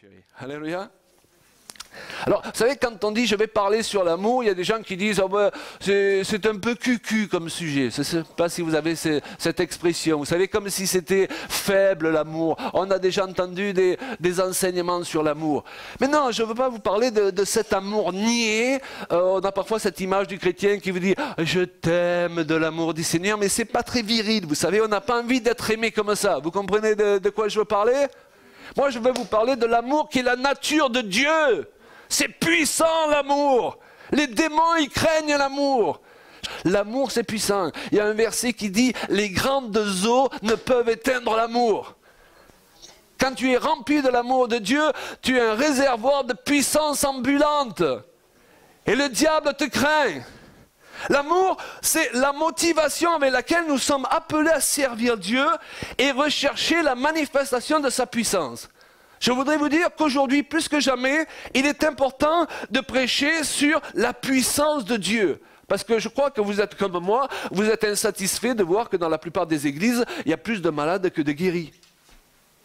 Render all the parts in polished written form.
chérie. Alléluia. Alors, vous savez, quand on dit je vais parler sur l'amour, il y a des gens qui disent oh ben, c'est un peu cucu comme sujet. Je ne sais pas si vous avez cette expression. Vous savez, comme si c'était faible l'amour. On a déjà entendu des enseignements sur l'amour. Mais non, je ne veux pas vous parler de cet amour niais. On a parfois cette image du chrétien qui vous dit je t'aime de l'amour du Seigneur, mais ce n'est pas très viril. Vous savez, on n'a pas envie d'être aimé comme ça. Vous comprenez de quoi je veux parler? Moi, je veux vous parler de l'amour qui est la nature de Dieu. C'est puissant l'amour. Les démons, ils craignent l'amour. L'amour, c'est puissant. Il y a un verset qui dit « Les grandes eaux ne peuvent éteindre l'amour ». Quand tu es rempli de l'amour de Dieu, tu es un réservoir de puissance ambulante. Et le diable te craint. L'amour, c'est la motivation avec laquelle nous sommes appelés à servir Dieu et rechercher la manifestation de sa puissance. Je voudrais vous dire qu'aujourd'hui, plus que jamais, il est important de prêcher sur la puissance de Dieu. Parce que je crois que vous êtes comme moi, vous êtes insatisfait de voir que dans la plupart des églises, il y a plus de malades que de guéris.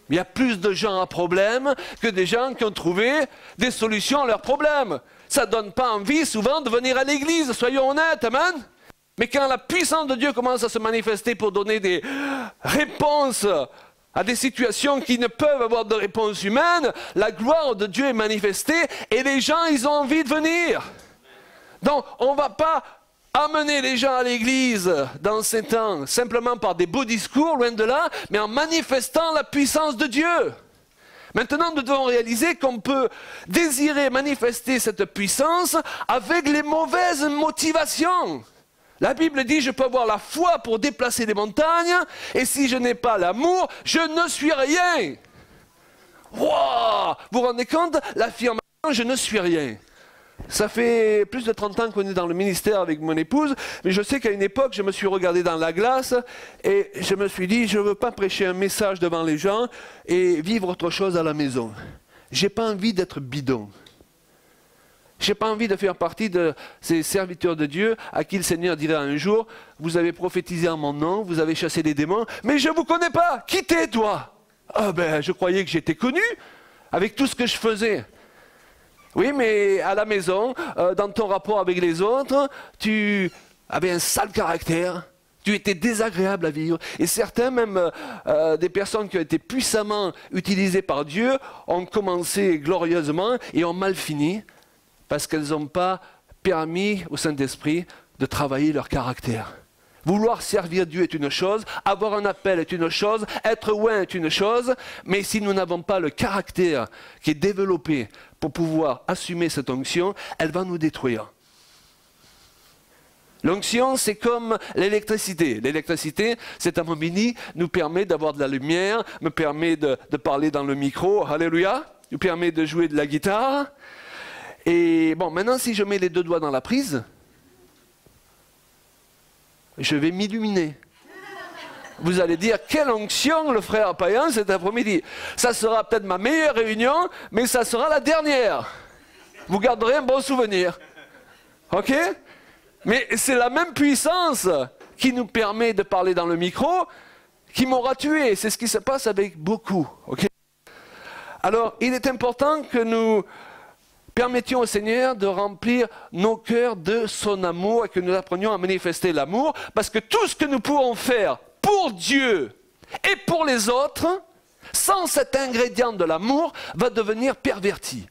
Il y a plus de gens à problème que des gens qui ont trouvé des solutions à leurs problèmes. Ça ne donne pas envie souvent de venir à l'église, soyons honnêtes, amen. Mais quand la puissance de Dieu commence à se manifester pour donner des réponses à des situations qui ne peuvent avoir de réponse humaine, la gloire de Dieu est manifestée et les gens, ils ont envie de venir. Donc, on ne va pas amener les gens à l'église dans ces temps simplement par des beaux discours, loin de là, mais en manifestant la puissance de Dieu. Maintenant, nous devons réaliser qu'on peut désirer manifester cette puissance avec les mauvaises motivations. La Bible dit, je peux avoir la foi pour déplacer des montagnes, et si je n'ai pas l'amour, je ne suis rien. Wow! Vous vous rendez compte? L'affirmation, je ne suis rien. Ça fait plus de 30 ans qu'on est dans le ministère avec mon épouse, mais je sais qu'à une époque, je me suis regardé dans la glace, et je me suis dit, je ne veux pas prêcher un message devant les gens, et vivre autre chose à la maison. Je n'ai pas envie d'être bidon. Je n'ai pas envie de faire partie de ces serviteurs de Dieu à qui le Seigneur dira un jour, vous avez prophétisé en mon nom, vous avez chassé des démons, mais je ne vous connais pas. Qui t'es, toi? Ah ben, je croyais que j'étais connu avec tout ce que je faisais. Oui, mais à la maison, dans ton rapport avec les autres, tu avais un sale caractère. Tu étais désagréable à vivre. Et certains, même des personnes qui ont été puissamment utilisées par Dieu, ont commencé glorieusement et ont mal fini. Parce qu'elles n'ont pas permis au Saint-Esprit de travailler leur caractère. Vouloir servir Dieu est une chose, avoir un appel est une chose, être loin est une chose, mais si nous n'avons pas le caractère qui est développé pour pouvoir assumer cette onction, elle va nous détruire. L'onction, c'est comme l'électricité. L'électricité, cet amobini nous permet d'avoir de la lumière, me permet de parler dans le micro, alléluia, nous permet de jouer de la guitare. Et bon, maintenant, si je mets les deux doigts dans la prise, je vais m'illuminer. Vous allez dire, quelle onction le frère Payan cet après-midi. Ça sera peut-être ma meilleure réunion, mais ça sera la dernière. Vous garderez un bon souvenir. Ok? Mais c'est la même puissance qui nous permet de parler dans le micro qui m'aura tué. C'est ce qui se passe avec beaucoup. Ok? Alors, il est important que nous permettions au Seigneur de remplir nos cœurs de son amour et que nous apprenions à manifester l'amour, parce que tout ce que nous pouvons faire pour Dieu et pour les autres, sans cet ingrédient de l'amour, va devenir perverti.